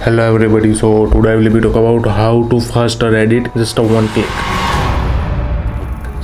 Hello everybody, so today I will be talk about how to faster edit just a one click.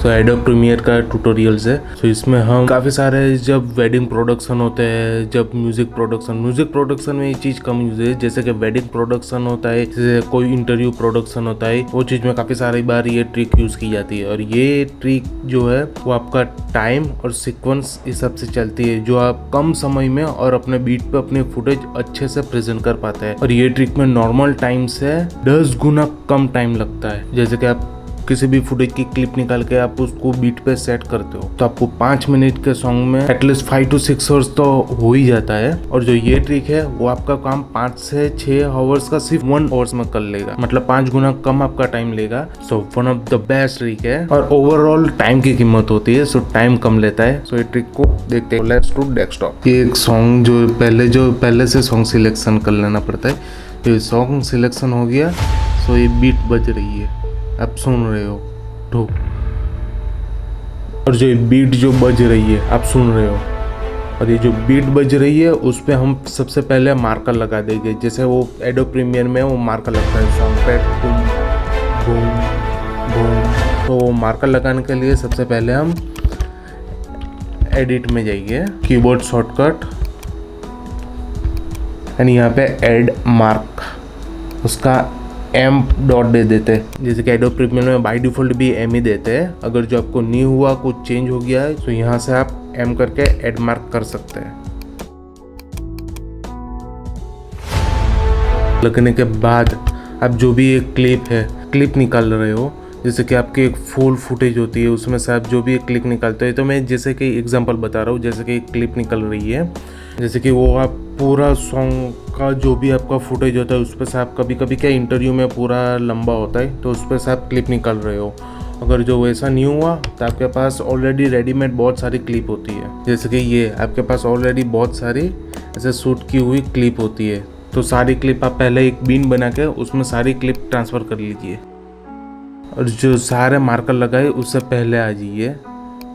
Adobe Premiere का tutorials है। इसमें हम काफ़ी सारे जब वेडिंग प्रोडक्शन होते हैं, जब म्यूजिक प्रोडक्शन में ये चीज़ कम यूज है। जैसे कि वेडिंग प्रोडक्शन होता है, जैसे कोई इंटरव्यू प्रोडक्शन होता है, वो चीज़ में काफ़ी सारी बार ये ट्रिक यूज़ की जाती है। और ये ट्रिक जो है वो आपका टाइम और सीक्वेंस हिसाब से चलती है, जो आप कम समय में और अपने बीट पे अपने फुटेज अच्छे से प्रेजेंट कर पाते हैं। और ये ट्रिक में नॉर्मल टाइम से 10 गुना कम टाइम लगता है। जैसे कि आप किसी भी फुटेज की क्लिप निकाल के आप उसको बीट पे सेट करते हो तो आपको 5 मिनट के सॉन्ग में एटलीस्ट 5 to 6 आवर्स तो हो ही जाता है। और जो ये ट्रिक है वो आपका काम 5 से 6 आवर्स का सिर्फ 1 आवर्स में कर लेगा, मतलब 5 गुना कम आपका टाइम लेगा। So one of the best trick है और ओवरऑल टाइम की कीमत होती है, सो टाइम कम लेता है। सो ये ट्रिक को देखते हैं। Let's to desktop. ये एक सॉन्ग जो पहले से सॉन्ग सिलेक्शन कर लेना पड़ता है। ये सॉन्ग सिलेक्शन हो गया, सो ये बीट बज रही है, आप सुन रहे हो तो, और जो बीट जो बज रही है आप सुन रहे हो, और ये जो बीट बज रही है उस पे हम सबसे पहले मार्कर लगा देंगे। जैसे वो एडोब प्रीमियर में वो मार्कर लगता है सॉन्ग पे, बूम बूम बूम। तो मार्कर लगाने के लिए सबसे पहले हम एडिट में जाइए, कीबोर्ड शॉर्टकट एंड यहाँ पे ऐड मार्क, उसका एम डॉट दे देते हैं। जैसे कि एडोब प्रीमियर में बाय डिफॉल्ट भी एम ही देते हैं। अगर जो आपको न्यू हुआ, कुछ चेंज हो गया है, तो यहाँ से आप एम करके एड मार्क कर सकते हैं। लगने के बाद आप जो भी एक क्लिप निकाल रहे हो, जैसे कि आपकी एक फुल फुटेज होती है, उसमें से आप जो भी एक क्लिप निकालते हो, तो मैं जैसे कि एग्जांपल बता रहा हूँ। जैसे कि एक क्लिप निकल रही है, जैसे कि वो आप पूरा सॉन्ग का जो भी आपका फुटेज होता है उस पर से आप कभी क्या इंटरव्यू में पूरा लंबा होता है तो उस पर से आप क्लिप निकाल रहे हो। अगर जो वैसा नहीं हुआ तो आपके पास ऑलरेडी रेडीमेड बहुत सारी क्लिप होती है। जैसे कि ये आपके पास ऑलरेडी बहुत सारी ऐसे शूट की हुई क्लिप होती है, तो सारी क्लिप आप पहले एक बीन बना के उसमें सारी क्लिप ट्रांसफ़र कर लीजिए। और जो सारे मार्कर लगाए उससे पहले आ जाइए,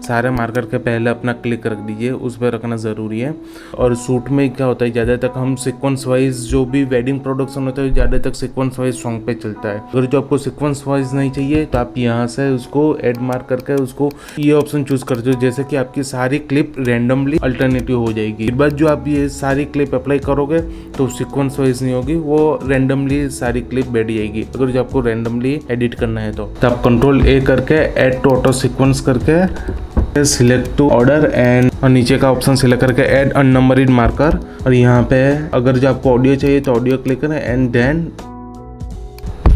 सारे मार्कर के पहले अपना क्लिक रख दीजिए, उस पर रखना ज़रूरी है। और शूट में क्या होता है, ज़्यादा तक हम सीक्वेंस वाइज जो भी वेडिंग प्रोडक्शन होता है ज़्यादा तक सीक्वेंस वाइज सॉन्ग पे चलता है। अगर जो आपको सीक्वेंस वाइज नहीं चाहिए तो आप यहाँ से उसको ऐड मार्क करके उसको ये ऑप्शन चूज कर दो, जैसे कि आपकी सारी क्लिप रैंडमली अल्टरनेटिव हो जाएगी। फिर बाद जो आप ये सारी क्लिप अप्लाई करोगे तो सीक्वेंस वाइज नहीं होगी, वो रैंडमली सारी क्लिप बैठ जाएगी। अगर जो आपको रैंडमली एडिट करना है तो आप कंट्रोल ए करके ऐड टू ऑटो सीक्वेंस करके सिलेक्ट टू ऑर्डर एंड और नीचे का ऑप्शन सिलेक्ट करके ऐड अननंबर्ड मार्कर। और यहाँ पे अगर जो आपको ऑडियो चाहिए तो ऑडियो क्लिक करें एंड देन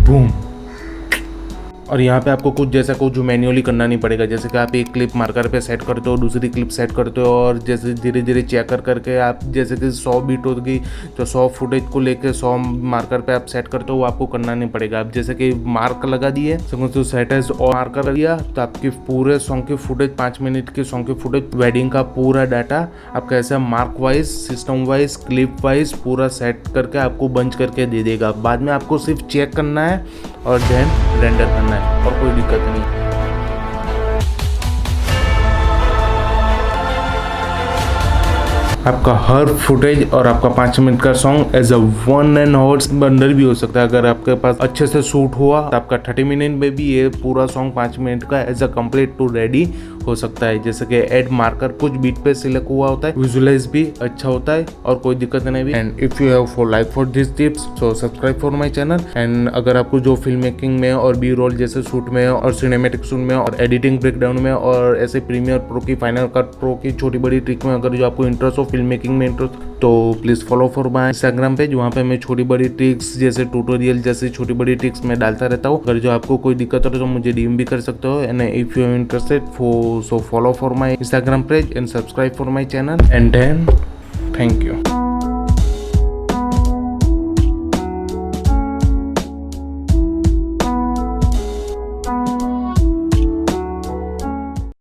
बूम। और यहाँ पे आपको कुछ जैसा कुछ मैन्युअली करना नहीं पड़ेगा। जैसे कि आप एक क्लिप मार्कर पे सेट करते हो, दूसरी क्लिप सेट करते हो, और जैसे धीरे धीरे चेक करके आप जैसे कि 100 बीट होगी तो 100 फुटेज को लेके 100 मार्कर पे आप सेट करते हो, वो आपको करना नहीं पड़ेगा। आप जैसे कि मार्क लगा दिए, तो सेट एज और मार्कर दिया तो आपके पूरे सॉन्ग की फुटेज 5 मिनट की सॉन्ग की फुटेज वेडिंग का पूरा डाटा आपका ऐसा mark wise, system wise, clip wise पूरा सेट करके आपको बंच करके दे देगा। बाद में आपको सिर्फ चेक करना है और देन रेंडर करना है, और कोई दिक्कत नहीं। आपका हर फुटेज और आपका 5 मिनट का song as a 1 hour bundle भी हो सकता है। अगर आपके पास अच्छे से शूट हुआ तो आपका 30 मिनट में भी ये पूरा सॉन्ग 5 मिनट का as a complete to ready हो सकता है। जैसे कि ऐड मार्कर कुछ बीट पे सिलेक्ट हुआ होता है, विजुअलाइज भी अच्छा होता है और कोई दिक्कत नहीं भी। And if you have for like for this tips so subscribe for my channel. And अगर आपको जो फिल्म मेकिंग में और बी रोल जैसे शूट में और सिनेमेटिक शूट में और एडिटिंग ब्रेकडाउन में और ऐसे प्रीमियर प्रो की, फाइनल कट प्रो की छोटी बड़ी ट्रिक में अगर जो आपको इंटरेस्ट हो, फिल्म मेकिंग में इंटरेस्ट, तो please follow for my Instagram page. वहाँ पे मैं छोटी बड़ी ट्रिक्स जैसे ट्यूटोरियल जैसे छोटी बड़ी ट्रिक्स में डालता रहता हूँ। अगर जो आपको कोई दिक्कत हो तो मुझे डीएम भी कर सकते हो। And if you are interested so follow for my Instagram page and subscribe for my channel, and then thank you.